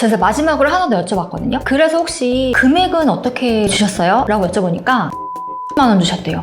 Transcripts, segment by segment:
그래서 마지막으로 하나 더 여쭤봤거든요. 그래서 혹시 금액은 어떻게 주셨어요? 라고 여쭤보니까 10만 원 주셨대요.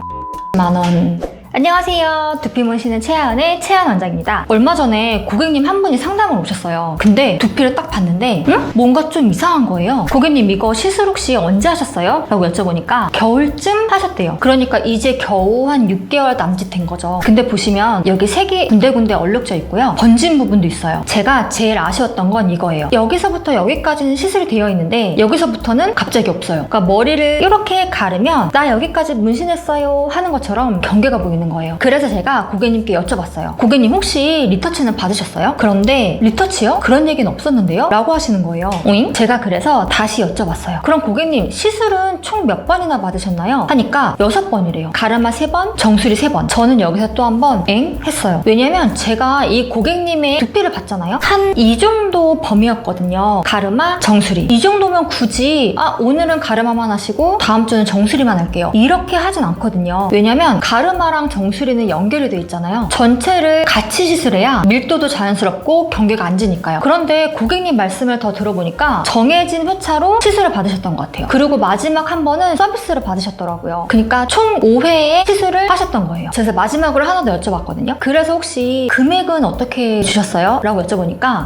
10만 원. 안녕하세요. 두피 문신은 채아은의 채아 원장입니다. 얼마 전에 고객님 한 분이 상담을 오셨어요. 근데 두피를 딱 봤는데 뭔가 좀 이상한 거예요. 고객님 이거 시술 혹시 언제 하셨어요? 라고 여쭤보니까 겨울쯤 하셨대요. 그러니까 이제 겨우 한 6개월 남짓 된 거죠. 근데 보시면 여기 색이 군데군데 얼룩져 있고요. 번진 부분도 있어요. 제가 제일 아쉬웠던 건 이거예요. 여기서부터 여기까지는 시술이 되어 있는데 여기서부터는 갑자기 없어요. 그러니까 머리를 이렇게 가르면 나 여기까지 문신했어요 하는 것처럼 경계가 보이는 거예요. 그래서 제가 고객님께 여쭤봤어요. 고객님 혹시 리터치는 받으셨어요? 그런데 리터치요? 그런 얘기는 없었는데요? 라고 하시는 거예요. 오잉? 제가 그래서 다시 여쭤봤어요. 그럼 고객님 시술은 총 몇 번이나 받으셨나요? 하니까 6번이래요. 가르마 3번, 정수리 3번. 저는 여기서 또 한 번 엥? 했어요. 왜냐면 제가 이 고객님의 두피를 봤잖아요. 한 이 정도 범위였거든요. 가르마, 정수리. 이 정도면 굳이 오늘은 가르마만 하시고 다음 주는 정수리만 할게요. 이렇게 하진 않거든요. 왜냐면 가르마랑 정수리는 연결이 돼 있잖아요. 전체를 같이 시술해야 밀도도 자연스럽고 경계가 안 지니까요. 그런데 고객님 말씀을 더 들어보니까 정해진 회차로 시술을 받으셨던 것 같아요. 그리고 마지막 한 번은 서비스를 받으셨더라고요. 그러니까 총 5회의 시술을 하셨던 거예요. 그래서 마지막으로 하나 더 여쭤봤거든요. 그래서 혹시 금액은 어떻게 주셨어요? 라고 여쭤보니까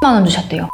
10만 원 주셨대요.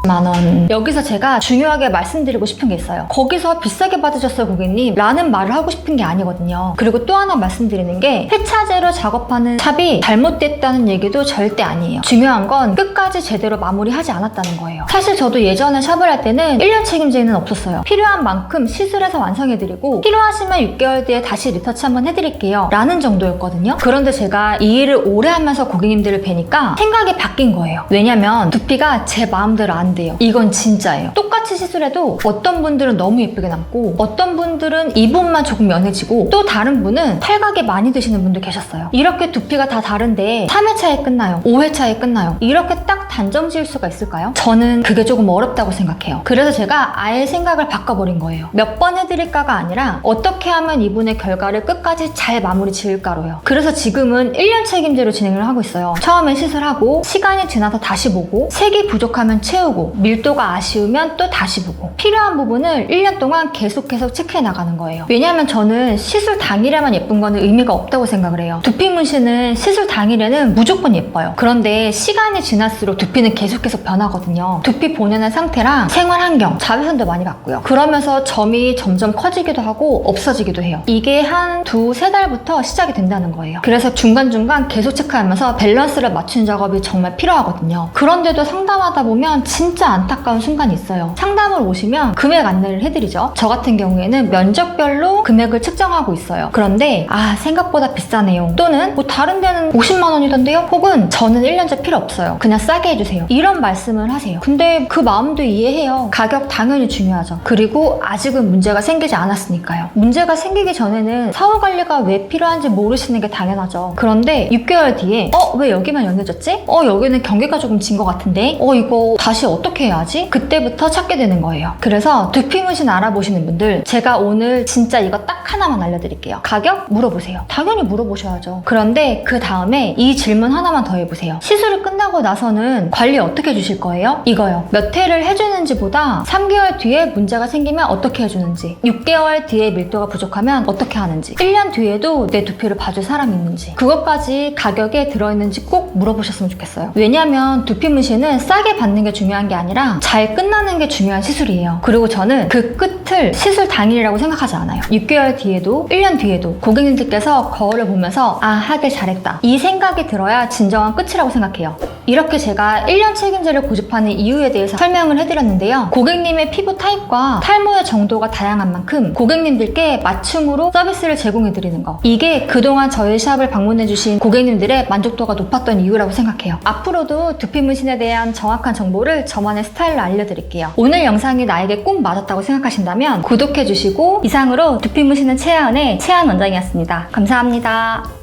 10만 원. 여기서 제가 중요하게 말씀드리고 싶은 게 있어요. 거기서 비싸게 받으셨어요 고객님 라는 말을 하고 싶은 게 아니거든요. 그리고 또 하나 말씀드리는 게 회차제로 작업하는 샵이 잘못됐다는 얘기도 절대 아니에요. 중요한 건 끝까지 제대로 마무리하지 않았다는 거예요. 사실 저도 예전에 샵을 할 때는 1년 책임제는 없었어요. 필요한 만큼 시술해서 완성해드리고 필요하시면 6개월 뒤에 다시 리터치 한번 해드릴게요 라는 정도였거든요. 그런데 제가 이 일을 오래 하면서 고객님들을 뵈니까 생각이 바뀐 거예요. 왜냐면 두피가 제 마음대로 안 돼요. 이건 진짜예요. 똑같이 시술해도 어떤 분들은 너무 예쁘게 남고 어떤 분들은 이 부분만 조금 연해지고 또 다른 분은 탈각이 많이 드시는 분도 계셨어요. 이렇게 두피가 다 다른데 3회차에 끝나요? 5회차에 끝나요? 이렇게 딱 단정 지을 수가 있을까요? 저는 그게 조금 어렵다고 생각해요. 그래서 제가 아예 생각을 바꿔버린 거예요. 몇 번 해드릴까가 아니라 어떻게 하면 이분의 결과를 끝까지 잘 마무리 지을까로요. 그래서 지금은 1년 책임제로 진행을 하고 있어요. 처음엔 시술하고 시간이 지나서 다시 보고 색이 부족하면 채우고 밀도가 아쉬우면 또 다시 보고 필요한 부분을 1년 동안 계속해서 체크해 나가는 거예요. 왜냐하면 저는 시술 당일에만 예쁜 거는 의미가 없다고 생각을 해요. 두피 문신은 시술 당일에는 무조건 예뻐요. 그런데 시간이 지날수록 두피는 계속해서 변하거든요. 두피 보내는 상태랑 생활 환경, 자외선도 많이 받고요. 그러면서 점이 점점 커지기도 하고 없어지기도 해요. 이게 한 2-3달부터 시작이 된다는 거예요. 그래서 중간중간 계속 체크하면서 밸런스를 맞추는 작업이 정말 필요하거든요. 그런데도 상담하다 보면 진짜 안타까운 순간이 있어요. 상담을 오시면 금액 안내를 해드리죠. 저 같은 경우에는 면적별로 금액을 측정하고 있어요. 그런데 생각보다 비싸네요. 또는 뭐 다른 데는 50만 원이던데요? 혹은 저는 1년째 필요 없어요. 그냥 싸게 해주세요. 이런 말씀을 하세요. 근데 그 마음도 이해해요. 가격 당연히 중요하죠. 그리고 아직은 문제가 생기지 않았으니까요. 문제가 생기기 전에는 사후 관리가 왜 필요한지 모르시는 게 당연하죠. 그런데 6개월 뒤에 왜 여기만 연해졌지? 여기는 경계가 조금 진 것 같은데? 이거 다시 어떻게 해야지? 그때부터 찾게 되는 거예요. 그래서 두피 문신 알아보시는 분들 제가 오늘 진짜 이거 딱 하나만 알려드릴게요. 가격 물어보세요. 당연히 물어보셔야죠. 그런데 그 다음에 이 질문 하나만 더 해보세요. 시술을 끝나고 나서는 관리 어떻게 해주실 거예요? 이거요. 몇 회를 해주는지 보다 3개월 뒤에 문제가 생기면 어떻게 해주는지 6개월 뒤에 밀도가 부족하면 어떻게 하는지 1년 뒤에도 내 두피를 봐줄 사람이 있는지 그것까지 가격에 들어있는지 꼭 물어보셨으면 좋겠어요. 왜냐면 두피 문신은 싸게 받는 게 중요한 게 아니라 잘 끝나는 게 중요한 시술이에요. 그리고 저는 그 끝을 시술 당일이라고 생각하지 않아요. 6개월 뒤에도 1년 뒤에도 고객님들께서 거울을 보면서 하길 잘했다 이 생각이 들어야 진정한 끝이라고 생각해요. 이렇게 제가 1년 책임제를 고집하는 이유에 대해서 설명을 해드렸는데요. 고객님의 피부 타입과 탈모의 정도가 다양한 만큼 고객님들께 맞춤으로 서비스를 제공해드리는 거 이게 그동안 저희 샵을 방문해주신 고객님들의 만족도가 높았던 이유라고 생각해요. 앞으로도 두피 문신에 대한 정확한 정보를 저만의 스타일로 알려드릴게요. 오늘 영상이 나에게 꼭 맞았다고 생각하신다면 구독해주시고 이상으로 두피 문신은 채아은의 채아은 원장이었습니다. 감사합니다.